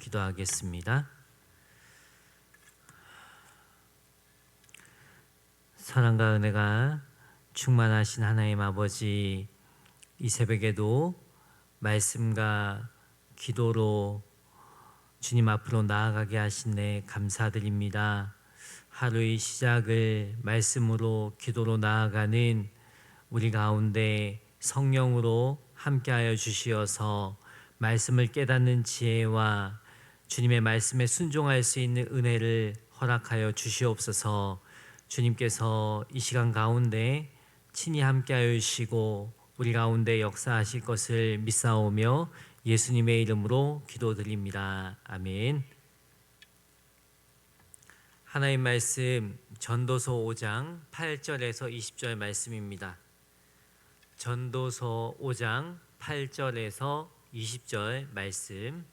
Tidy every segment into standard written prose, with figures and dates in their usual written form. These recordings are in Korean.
기도하겠습니다. 사랑과 은혜가 충만하신 하나님 아버지, 이 새벽에도 말씀과 기도로 주님 앞으로 나아가게 하시네 감사드립니다. 하루의 시작을 말씀으로 기도로 나아가는 우리 가운데 성령으로 함께하여 주시어서 말씀을 깨닫는 지혜와 주님의 말씀에 순종할 수 있는 은혜를 허락하여 주시옵소서. 주님께서 이 시간 가운데 친히 함께하여 주시고 우리 가운데 역사하실 것을 믿사오며 예수님의 이름으로 기도드립니다. 아멘. 하나님 말씀 전도서 5장 8절에서 20절 말씀입니다. 전도서 5장 8절에서 20절 말씀.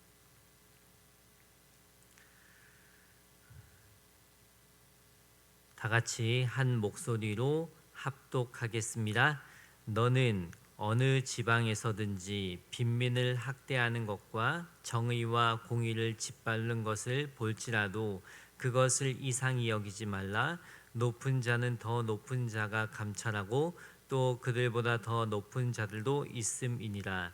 다 같이 한 목소리로 합독하겠습니다. 너는 어느 지방에서든지 빈민을 학대하는 것과 정의와 공의를 짓밟는 것을 볼지라도 그것을 이상히 여기지 말라. 높은 자는 더 높은 자가 감찰하고 또 그들보다 더 높은 자들도 있음이니라.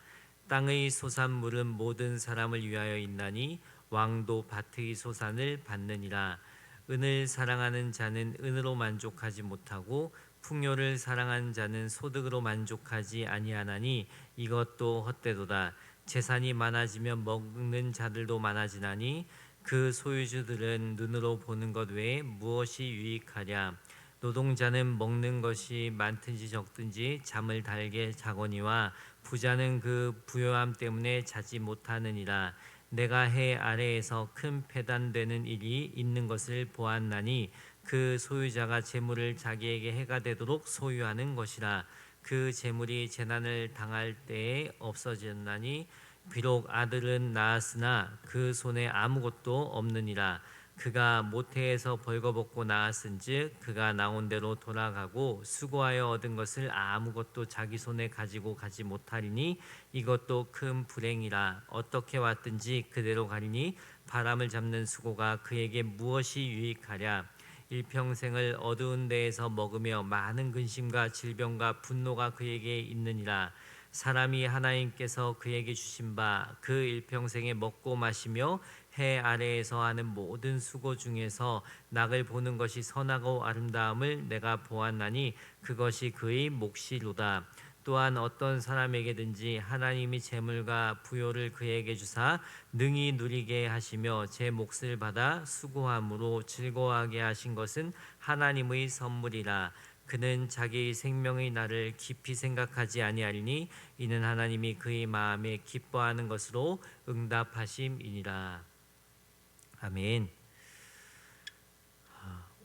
땅의 소산물은 모든 사람을 위하여 있나니 왕도 밭의 소산을 받느니라. 은을 사랑하는 자는 은으로 만족하지 못하고 풍요를 사랑하는 자는 소득으로 만족하지 아니하나니 이것도 헛되도다. 재산이 많아지면 먹는 자들도 많아지나니 그 소유주들은 눈으로 보는 것 외에 무엇이 유익하랴. 노동자는 먹는 것이 많든지 적든지 잠을 달게 자거니와 부자는 그 부요함 때문에 자지 못하느니라. 내가 해 아래에서 큰 패단되는 일이 있는 것을 보았나니 그 소유자가 재물을 자기에게 해가 되도록 소유하는 것이라. 그 재물이 재난을 당할 때에 없어졌나니 비록 아들은 낳았으나 그 손에 아무것도 없느니라. 그가 모태에서 벌거벗고 낳았은즉 그가 나온 대로 돌아가고 수고하여 얻은 것을 아무것도 자기 손에 가지고 가지 못하리니 이것도 큰 불행이라. 어떻게 왔든지 그대로 가리니 바람을 잡는 수고가 그에게 무엇이 유익하랴. 일평생을 어두운 데에서 먹으며 많은 근심과 질병과 분노가 그에게 있느니라. 사람이 하나님께서 그에게 주신 바 그 일평생에 먹고 마시며 해 아래에서 하는 모든 수고 중에서 낙을 보는 것이 선하고 아름다움을 내가 보았나니 그것이 그의 몫이로다. 또한 어떤 사람에게든지 하나님이 재물과 부요를 그에게 주사 능히 누리게 하시며 제 몫을 받아 수고함으로 즐거워하게 하신 것은 하나님의 선물이라. 그는 자기 생명의 날을 깊이 생각하지 아니하리니 이는 하나님이 그의 마음에 기뻐하는 것으로 응답하심이니라. 아멘.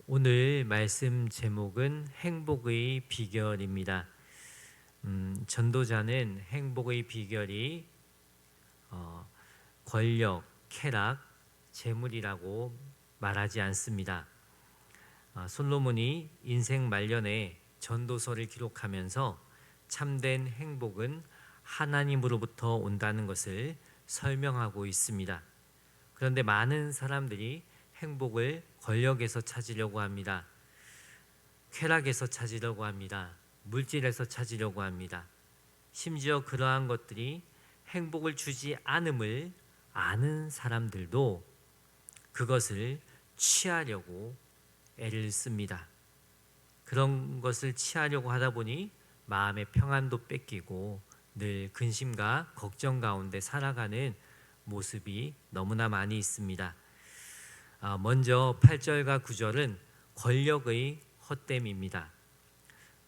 오늘 말씀 제목은 행복의 비결입니다. 전도자는 행복의 비결이 권력, 쾌락, 재물이라고 말하지 않습니다. 솔로몬이 인생 말년에 전도서를 기록하면서 참된 행복은 하나님으로부터 온다는 것을 설명하고 있습니다. 그런데 많은 사람들이 행복을 권력에서 찾으려고 합니다. 쾌락에서 찾으려고 합니다. 물질에서 찾으려고 합니다. 심지어 그러한 것들이 행복을 주지 않음을 아는 사람들도 그것을 취하려고 애를 씁니다. 그런 것을 취하려고 하다 보니 마음의 평안도 뺏기고 늘 근심과 걱정 가운데 살아가는 모습이 너무나 많이 있습니다. 먼저 8절과 9절은 권력의 헛됨입니다.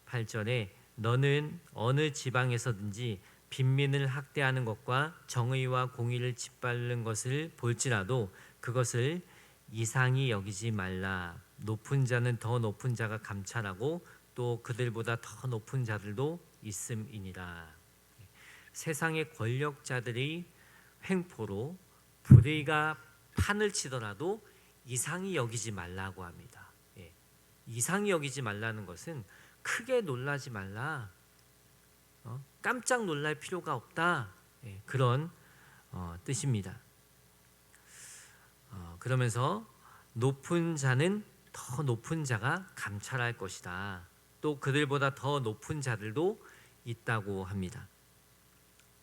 8절에 너는 어느 지방에서든지 빈민을 학대하는 것과 정의와 공의를 짓밟는 것을 볼지라도 그것을 이상히 여기지 말라. 높은 자는 더 높은 자가 감찰하고 또 그들보다 더 높은 자들도 있음이니라. 세상의 권력자들의 횡포로 불의가 판을 치더라도 이상히 여기지 말라고 합니다. 이상히 여기지 말라는 것은 크게 놀라지 말라, 깜짝 놀랄 필요가 없다, 그런 뜻입니다. 그러면서 높은 자는 더 높은 자가 감찰할 것이다. 또 그들보다 더 높은 자들도 있다고 합니다.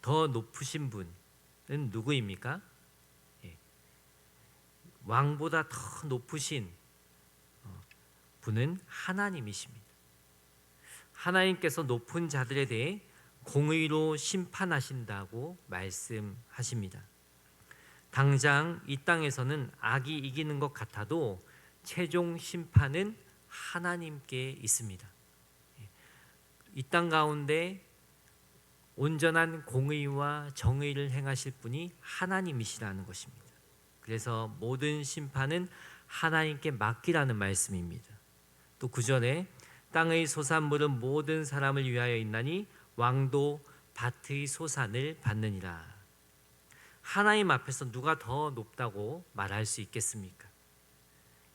더 높으신 분은 누구입니까? 예. 왕보다 더 높으신 분은 하나님이십니다. 하나님께서 높은 자들에 대해 공의로 심판하신다고 말씀하십니다. 당장 이 땅에서는 악이 이기는 것 같아도 최종 심판은 하나님께 있습니다. 이 땅 가운데 온전한 공의와 정의를 행하실 분이 하나님이시라는 것입니다. 그래서 모든 심판은 하나님께 맡기라는 말씀입니다. 또 9절에 땅의 소산물은 모든 사람을 위하여 있나니 왕도 밭의 소산을 받느니라. 하나님 앞에서 누가 더 높다고 말할 수 있겠습니까?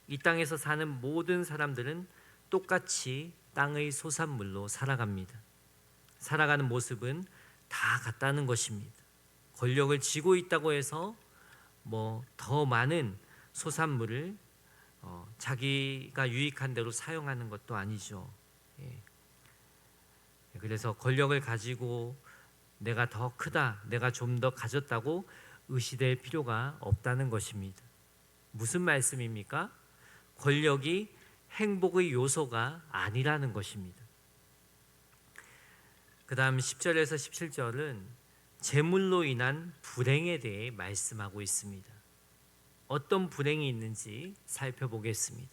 이 땅에서 사는 모든 사람들은 똑같이 땅의 소산물로 살아갑니다. 살아가는 모습은 다 같다는 것입니다. 권력을 쥐고 있다고 해서 더 많은 소산물을 자기가 유익한 대로 사용하는 것도 아니죠. 그래서 권력을 가지고 내가 더 크다, 내가 좀 더 가졌다고 의시될 필요가 없다는 것입니다. 무슨 말씀입니까? 권력이 행복의 요소가 아니라는 것입니다. 그 다음 10절에서 17절은 재물로 인한 불행에 대해 말씀하고 있습니다. 어떤 불행이 있는지 살펴보겠습니다.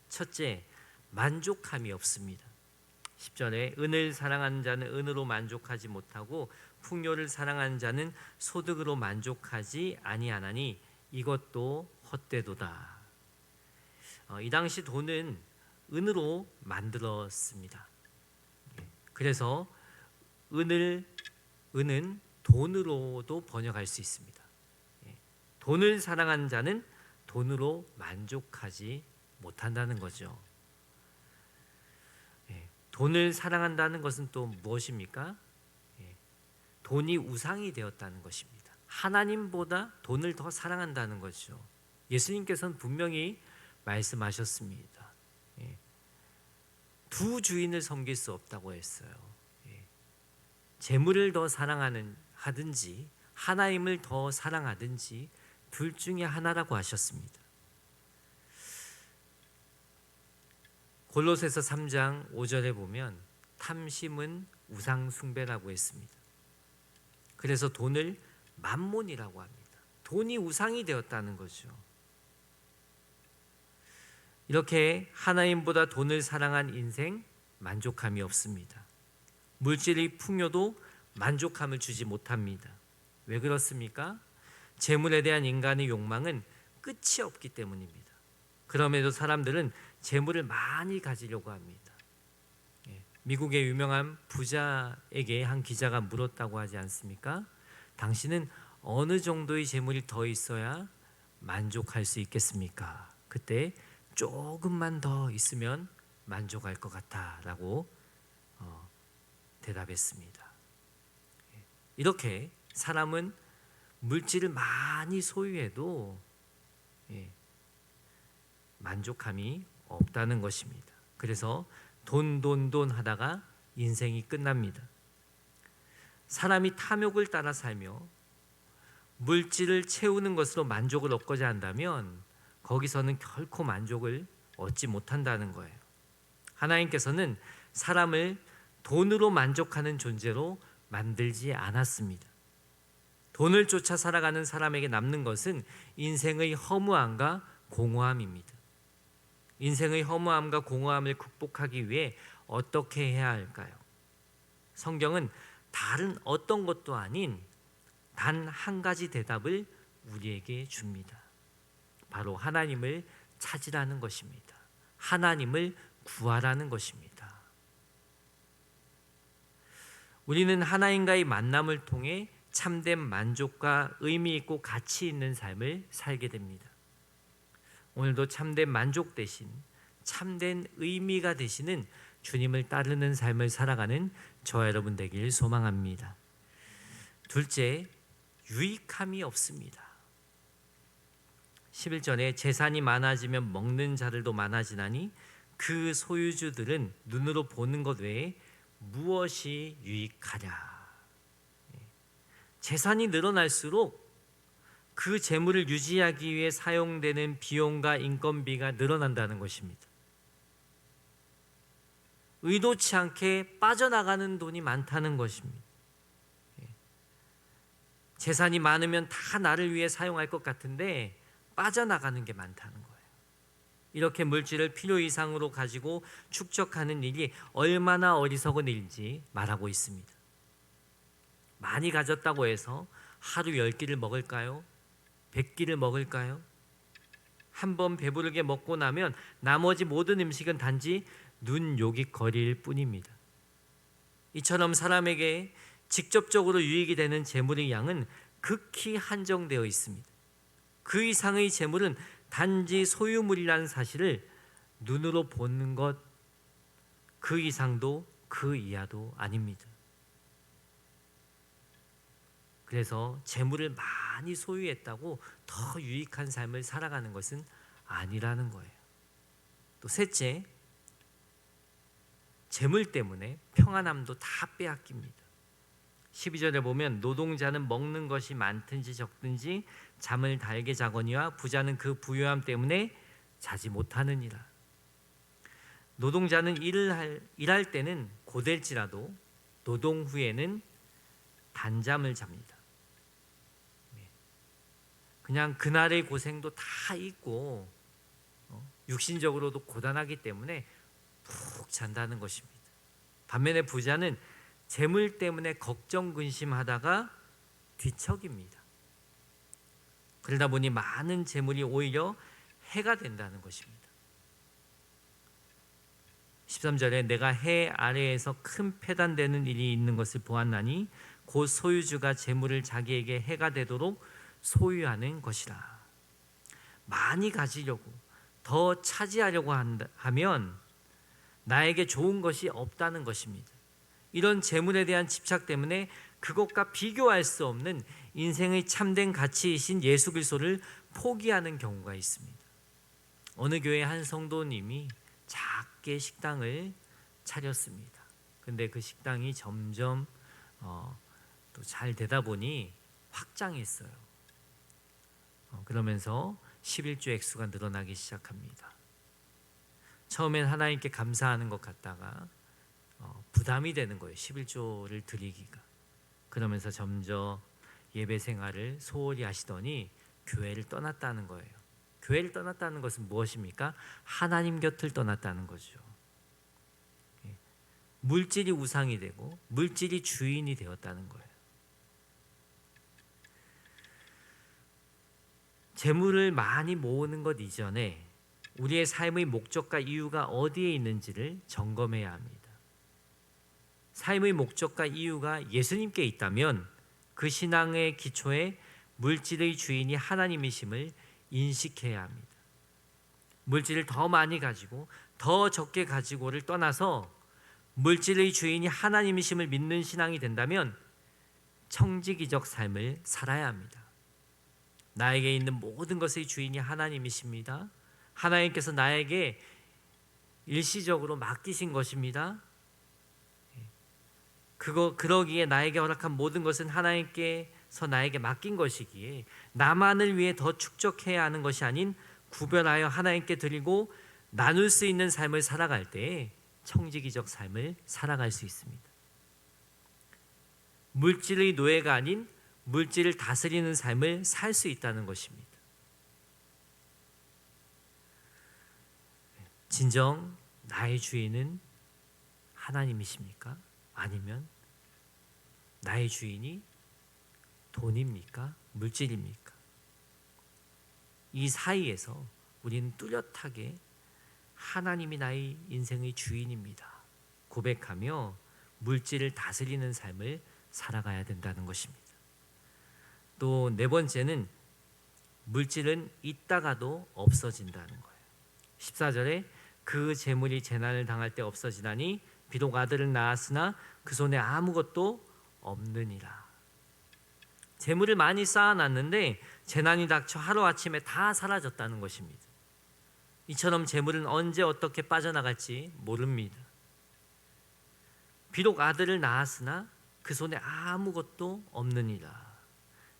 첫째, 만족함이 없습니다. 10절에 은을 사랑하는 자는 은으로 만족하지 못하고 풍요를 사랑하는 자는 소득으로 만족하지 아니하나니 이것도 헛되도다. 이 당시 돈은 은으로 만들었습니다. 그래서 은은 돈으로도 번역할 수 있습니다. 돈을 사랑하는 자는 돈으로 만족하지 못한다는 거죠. 돈을 사랑한다는 것은 또 무엇입니까? 돈이 우상이 되었다는 것입니다. 하나님보다 돈을 더 사랑한다는 거죠. 예수님께서는 분명히 말씀하셨습니다. 두 주인을 섬길 수 없다고 했어요. 재물을 더 하든지 하나님을 더 사랑하든지 둘 중에 하나라고 하셨습니다. 골로새서 3장 5절에 보면 탐심은 우상 숭배라고 했습니다. 그래서 돈을 만몬이라고 합니다. 돈이 우상이 되었다는 거죠. 이렇게 하나님보다 돈을 사랑한 인생 만족함이 없습니다. 물질의 풍요도 만족함을 주지 못합니다. 왜 그렇습니까? 재물에 대한 인간의 욕망은 끝이 없기 때문입니다. 그럼에도 사람들은 재물을 많이 가지려고 합니다. 미국의 유명한 부자에게 한 기자가 물었다고 하지 않습니까? 당신은 어느 정도의 재물이 더 있어야 만족할 수 있겠습니까? 그때 조금만 더 있으면 만족할 것 같아 라고 대답했습니다. 이렇게 사람은 물질을 많이 소유해도 만족함이 없다는 것입니다. 그래서 돈 하다가 인생이 끝납니다. 사람이 탐욕을 따라 살며 물질을 채우는 것으로 만족을 얻고자 한다면 거기서는 결코 만족을 얻지 못한다는 거예요. 하나님께서는 사람을 돈으로 만족하는 존재로 만들지 않았습니다. 돈을 쫓아 살아가는 사람에게 남는 것은 인생의 허무함과 공허함입니다. 인생의 허무함과 공허함을 극복하기 위해 어떻게 해야 할까요? 성경은 다른 어떤 것도 아닌 단 한 가지 대답을 우리에게 줍니다. 바로 하나님을 찾으라는 것입니다. 하나님을 구하라는 것입니다. 우리는 하나님과의 만남을 통해 참된 만족과 의미 있고 가치 있는 삶을 살게 됩니다. 오늘도 참된 만족 대신 참된 의미가 되시는 주님을 따르는 삶을 살아가는 저와 여러분 되길 소망합니다. 둘째, 유익함이 없습니다. 11절에 재산이 많아지면 먹는 자들도 많아지나니 그 소유주들은 눈으로 보는 것 외에 무엇이 유익하랴. 재산이 늘어날수록 그 재물을 유지하기 위해 사용되는 비용과 인건비가 늘어난다는 것입니다. 의도치 않게 빠져나가는 돈이 많다는 것입니다. 재산이 많으면 다 나를 위해 사용할 것 같은데 빠져나가는 게 많다는 거예요. 이렇게 물질을 필요 이상으로 가지고 축적하는 일이 얼마나 어리석은 일인지 말하고 있습니다. 많이 가졌다고 해서 하루 10끼를 먹을까요? 100끼를 먹을까요? 한번 배부르게 먹고 나면 나머지 모든 음식은 단지 눈요깃거리일 뿐입니다. 이처럼 사람에게 직접적으로 유익이 되는 재물의 양은 극히 한정되어 있습니다. 그 이상의 재물은 단지 소유물이라는 사실을 눈으로 보는 것, 그 이상도 그 이하도 아닙니다. 그래서 재물을 많이 소유했다고 더 유익한 삶을 살아가는 것은 아니라는 거예요. 또 셋째, 재물 때문에 평안함도 다 빼앗깁니다. 12절에 보면 노동자는 먹는 것이 많든지 적든지 잠을 달게 자거니와 부자는 그 부유함 때문에 자지 못하느니라. 노동자는 일할 때는 고될지라도 노동 후에는 단잠을 잡니다. 그냥 그날의 고생도 다 잊고 육신적으로도 고단하기 때문에 푹 잔다는 것입니다. 반면에 부자는 재물 때문에 걱정 근심하다가 뒤척입니다. 그러다 보니 많은 재물이 오히려 해가 된다는 것입니다. 13절에 내가 해 아래에서 큰 패단되는 일이 있는 것을 보았나니 곧 소유주가 재물을 자기에게 해가 되도록 소유하는 것이라. 많이 가지려고 더 차지하려고 하면 나에게 좋은 것이 없다는 것입니다. 이런 재물에 대한 집착 때문에 그것과 비교할 수 없는 인생의 참된 가치이신 예수 그리스도를 포기하는 경우가 있습니다. 어느 교회 한 성도님이 작게 식당을 차렸습니다. 근데 그 식당이 점점 또 잘 되다 보니 확장했어요. 그러면서 11조 액수가 늘어나기 시작합니다. 처음엔 하나님께 감사하는 것 같다가 부담이 되는 거예요. 11조를 드리기가. 그러면서 점점 예배 생활을 소홀히 하시더니 교회를 떠났다는 거예요. 교회를 떠났다는 것은 무엇입니까? 하나님 곁을 떠났다는 거죠. 물질이 우상이 되고 물질이 주인이 되었다는 거예요. 재물을 많이 모으는 것 이전에 우리의 삶의 목적과 이유가 어디에 있는지를 점검해야 합니다. 삶의 목적과 이유가 예수님께 있다면 그 신앙의 기초에 물질의 주인이 하나님이심을 인식해야 합니다. 물질을 더 많이 가지고 더 적게 가지고를 떠나서 물질의 주인이 하나님이심을 믿는 신앙이 된다면 청지기적 삶을 살아야 합니다. 나에게 있는 모든 것의 주인이 하나님이십니다. 하나님께서 나에게 일시적으로 맡기신 것입니다. 그러기에 나에게 허락한 모든 것은 하나님께서 나에게 맡긴 것이기에 나만을 위해 더 축적해야 하는 것이 아닌 구별하여 하나님께 드리고 나눌 수 있는 삶을 살아갈 때 청지기적 삶을 살아갈 수 있습니다. 물질의 노예가 아닌 물질을 다스리는 삶을 살 수 있다는 것입니다. 진정 나의 주인은 하나님이십니까? 아니면 나의 주인이 돈입니까? 물질입니까? 이 사이에서 우리는 뚜렷하게 하나님이 나의 인생의 주인입니다 고백하며 물질을 다스리는 삶을 살아가야 된다는 것입니다. 또 네 번째는 물질은 있다가도 없어진다는 거예요. 14절에 그 재물이 재난을 당할 때 없어지나니 비록 아들을 낳았으나 그 손에 아무것도 없느니라. 재물을 많이 쌓아놨는데 재난이 닥쳐 하루아침에 다 사라졌다는 것입니다. 이처럼 재물은 언제 어떻게 빠져나갈지 모릅니다. 비록 아들을 낳았으나 그 손에 아무것도 없느니라.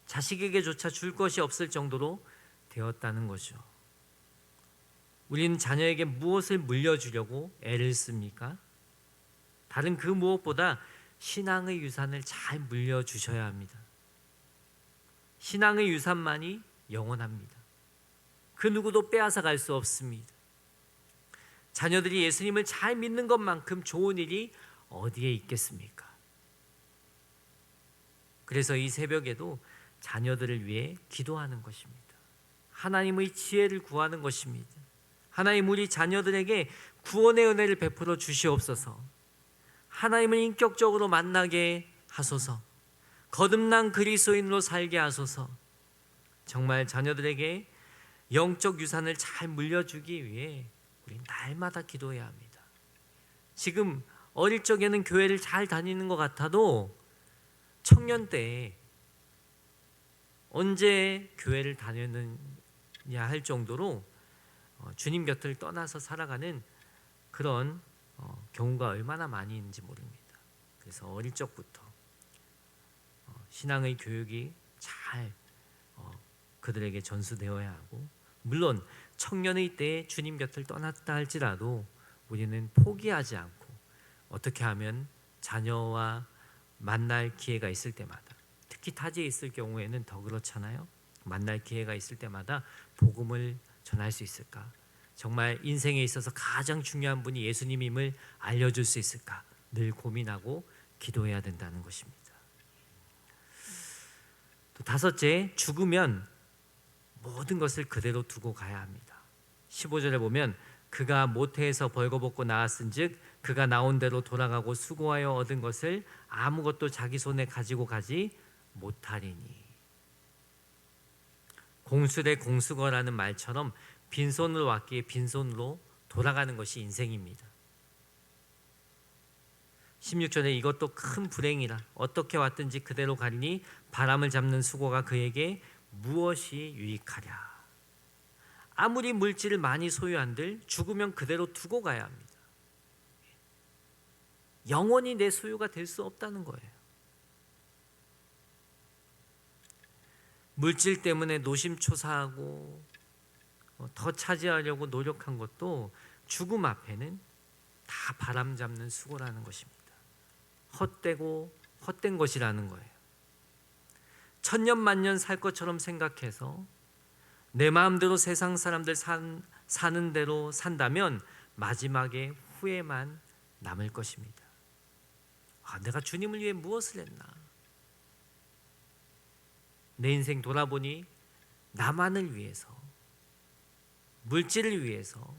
자식에게조차 줄 것이 없을 정도로 되었다는 거죠. 우리는 자녀에게 무엇을 물려주려고 애를 씁니까? 다른 그 무엇보다 신앙의 유산을 잘 물려주셔야 합니다. 신앙의 유산만이 영원합니다. 그 누구도 빼앗아 갈 수 없습니다. 자녀들이 예수님을 잘 믿는 것만큼 좋은 일이 어디에 있겠습니까? 그래서 이 새벽에도 자녀들을 위해 기도하는 것입니다. 하나님의 지혜를 구하는 것입니다. 하나님, 우리 자녀들에게 구원의 은혜를 베풀어 주시옵소서. 하나님을 인격적으로 만나게 하소서. 거듭난 그리스도인으로 살게 하소서. 정말 자녀들에게 영적 유산을 잘 물려주기 위해 우리는 날마다 기도해야 합니다. 지금 어릴 적에는 교회를 잘 다니는 것 같아도 청년 때에 언제 교회를 다녔느냐 할 정도로 주님 곁을 떠나서 살아가는 그런 경우가 얼마나 많이 있는지 모릅니다. 그래서 어릴 적부터 신앙의 교육이 잘 그들에게 전수되어야 하고, 물론 청년의 때에 주님 곁을 떠났다 할지라도 우리는 포기하지 않고 어떻게 하면 자녀와 만날 기회가 있을 때마다, 특히 타지에 있을 경우에는 더 그렇잖아요. 만날 기회가 있을 때마다 복음을 전할 수 있을까? 정말 인생에 있어서 가장 중요한 분이 예수님임을 알려줄 수 있을까? 늘 고민하고 기도해야 된다는 것입니다. 또 다섯째, 죽으면 모든 것을 그대로 두고 가야 합니다. 15절에 보면 그가 모태에서 벌거벗고 나왔은즉 그가 나온 대로 돌아가고 수고하여 얻은 것을 아무것도 자기 손에 가지고 가지 못하리니. 공수대 공수거라는 말처럼 빈손으로 왔기에 빈손으로 돌아가는 것이 인생입니다. 16절에 이것도 큰 불행이라 어떻게 왔든지 그대로 가리니 바람을 잡는 수고가 그에게 무엇이 유익하랴. 아무리 물질을 많이 소유한들 죽으면 그대로 두고 가야 합니다. 영원히 내 소유가 될 수 없다는 거예요. 물질 때문에 노심초사하고 더 차지하려고 노력한 것도 죽음 앞에는 다 바람 잡는 수고라는 것입니다. 헛되고 헛된 것이라는 거예요. 천년만년 살 것처럼 생각해서 내 마음대로 세상 사람들 사는 대로 산다면 마지막에 후회만 남을 것입니다. 내가 주님을 위해 무엇을 했나? 내 인생 돌아보니 나만을 위해서, 물질을 위해서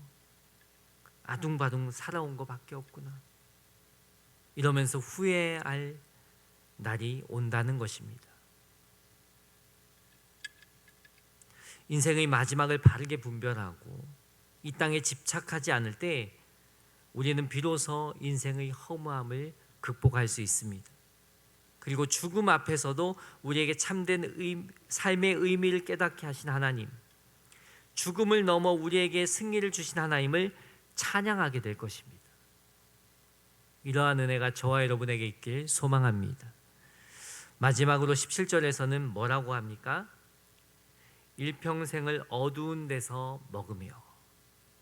아둥바둥 살아온 것밖에 없구나. 이러면서 후회할 날이 온다는 것입니다. 인생의 마지막을 바르게 분별하고 이 땅에 집착하지 않을 때 우리는 비로소 인생의 허무함을 극복할 수 있습니다. 그리고 죽음 앞에서도 우리에게 참된 삶의 의미를 깨닫게 하신 하나님, 죽음을 넘어 우리에게 승리를 주신 하나님을 찬양하게 될 것입니다. 이러한 은혜가 저와 여러분에게 있길 소망합니다. 마지막으로 17절에서는 뭐라고 합니까? 일평생을 어두운 데서 먹으며,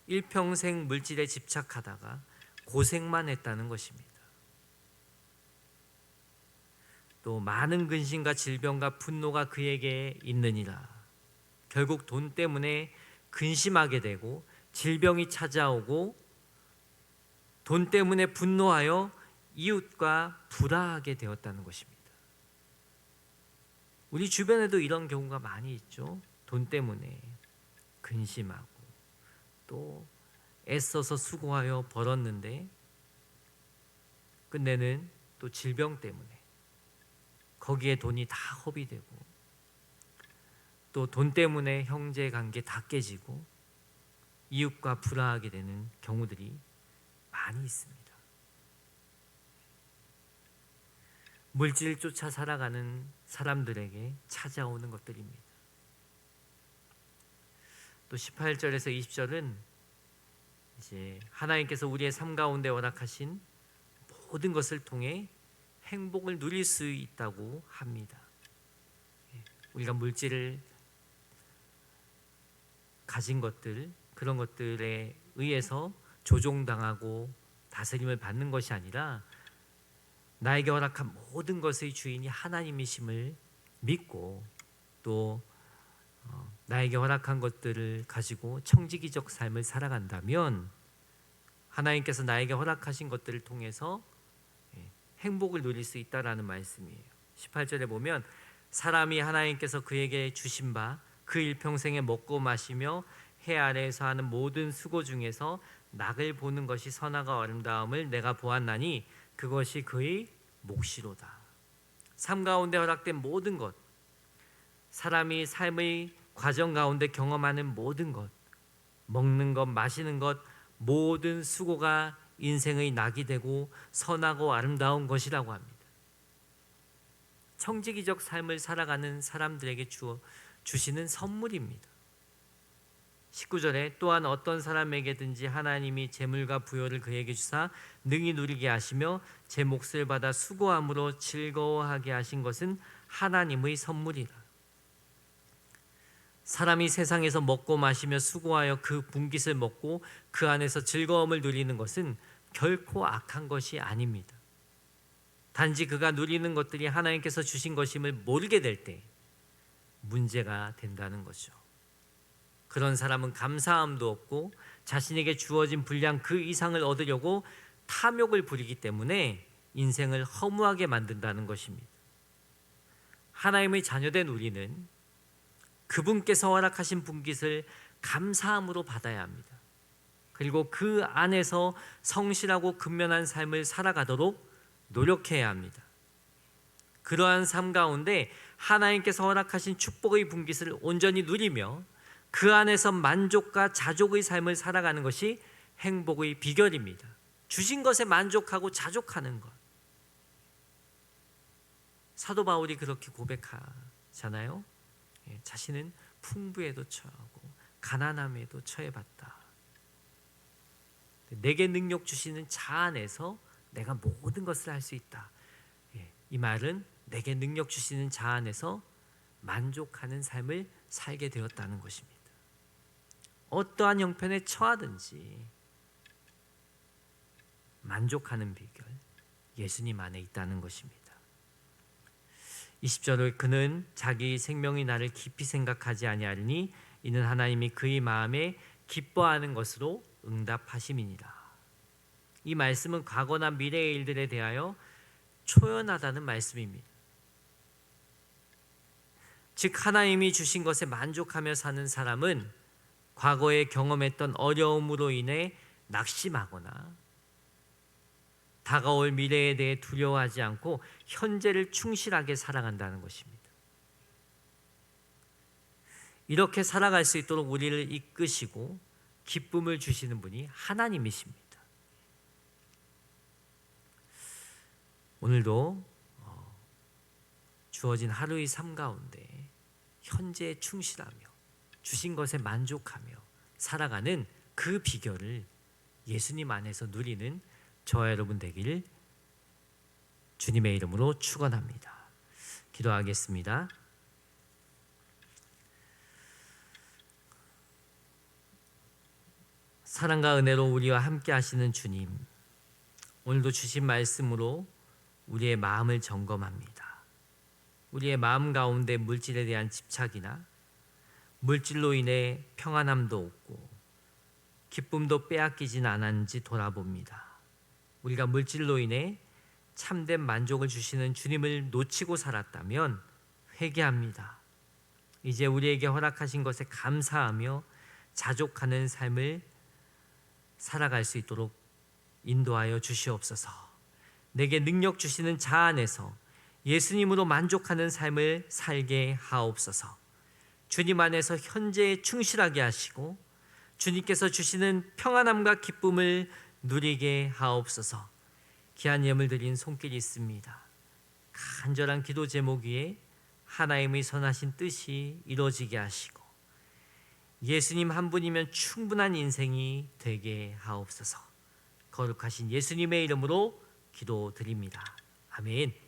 일평생 물질에 집착하다가 고생만 했다는 것입니다. 또 많은 근심과 질병과 분노가 그에게 있느니라. 결국 돈 때문에 근심하게 되고 질병이 찾아오고 돈 때문에 분노하여 이웃과 불화하게 되었다는 것입니다. 우리 주변에도 이런 경우가 많이 있죠. 돈 때문에 근심하고 또 애써서 수고하여 벌었는데 끝내는 또 질병 때문에 거기에 돈이 다 허비되고 또 돈 때문에 형제 관계 다 깨지고 이웃과 불화하게 되는 경우들이 많이 있습니다. 물질 쫓아 살아가는 사람들에게 찾아오는 것들입니다. 또 18절에서 20절은 이제 하나님께서 우리의 삶 가운데 허락하신 모든 것을 통해 행복을 누릴 수 있다고 합니다. 우리가 물질을 가진 것들, 그런 것들에 의해서 조종당하고 다스림을 받는 것이 아니라 나에게 허락한 모든 것의 주인이 하나님이심을 믿고 또 나에게 허락한 것들을 가지고 청지기적 삶을 살아간다면 하나님께서 나에게 허락하신 것들을 통해서 행복을 누릴 수 있다라는 말씀이에요. 18절에 보면 사람이 하나님께서 그에게 주신 바 그 일평생에 먹고 마시며 해 아래에서 하는 모든 수고 중에서 낙을 보는 것이 선하고 아름다움을 내가 보았나니 그것이 그의 몫이로다. 삶 가운데 허락된 모든 것, 사람이 삶의 과정 가운데 경험하는 모든 것, 먹는 것, 마시는 것, 모든 수고가 인생의 낙이 되고 선하고 아름다운 것이라고 합니다. 청지기적 삶을 살아가는 사람들에게 주시는 선물입니다. 19절에 또한 어떤 사람에게든지 하나님이 재물과 부요를 그에게 주사 능히 누리게 하시며 제 몫을 받아 수고함으로 즐거워하게 하신 것은 하나님의 선물이라. 사람이 세상에서 먹고 마시며 수고하여 그 분깃을 먹고 그 안에서 즐거움을 누리는 것은 결코 악한 것이 아닙니다. 단지 그가 누리는 것들이 하나님께서 주신 것임을 모르게 될 때 문제가 된다는 거죠. 그런 사람은 감사함도 없고 자신에게 주어진 분량 그 이상을 얻으려고 탐욕을 부리기 때문에 인생을 허무하게 만든다는 것입니다. 하나님의 자녀된 우리는 그분께서 허락하신 분깃을 감사함으로 받아야 합니다. 그리고 그 안에서 성실하고 근면한 삶을 살아가도록 노력해야 합니다. 그러한 삶 가운데 하나님께서 허락하신 축복의 분깃을 온전히 누리며 그 안에서 만족과 자족의 삶을 살아가는 것이 행복의 비결입니다. 주신 것에 만족하고 자족하는 것. 사도 바울이 그렇게 고백하잖아요. 자신은 풍부에도 처하고 가난함에도 처해봤다. 내게 능력 주시는 자 안에서 내가 모든 것을 할 수 있다. 이 말은 내게 능력 주시는 자 안에서 만족하는 삶을 살게 되었다는 것입니다. 어떠한 형편에 처하든지 만족하는 비결 예수님 안에 있다는 것입니다. 20절에 그는 자기 생명이 나를 깊이 생각하지 아니하리니 이는 하나님이 그의 마음에 기뻐하는 것으로 응답하심이니라. 이 말씀은 과거나 미래의 일들에 대하여 초연하다는 말씀입니다. 즉 하나님이 주신 것에 만족하며 사는 사람은 과거에 경험했던 어려움으로 인해 낙심하거나 다가올 미래에 대해 두려워하지 않고 현재를 충실하게 살아간다는 것입니다. 이렇게 살아갈 수 있도록 우리를 이끄시고 기쁨을 주시는 분이 하나님이십니다. 오늘도 주어진 하루의 삶 가운데 현재에 충실하며 주신 것에 만족하며 살아가는 그 비결을 예수님 안에서 누리는 저와 여러분 되기를 주님의 이름으로 축원합니다. 기도하겠습니다. 사랑과 은혜로 우리와 함께 하시는 주님, 오늘도 주신 말씀으로 우리의 마음을 점검합니다. 우리의 마음 가운데 물질에 대한 집착이나 물질로 인해 평안함도 없고 기쁨도 빼앗기진 않았는지 돌아봅니다. 우리가 물질로 인해 참된 만족을 주시는 주님을 놓치고 살았다면 회개합니다. 이제 우리에게 허락하신 것에 감사하며 자족하는 삶을 살아갈 수 있도록 인도하여 주시옵소서. 내게 능력 주시는 자 안에서 예수님으로 만족하는 삶을 살게 하옵소서. 주님 안에서 현재에 충실하게 하시고 주님께서 주시는 평안함과 기쁨을 누리게 하옵소서. 귀한 예물 드린 손길이 있습니다. 간절한 기도 제목 위에 하나님의 선하신 뜻이 이루어지게 하시고 예수님 한 분이면 충분한 인생이 되게 하옵소서. 거룩하신 예수님의 이름으로 기도드립니다. 아멘.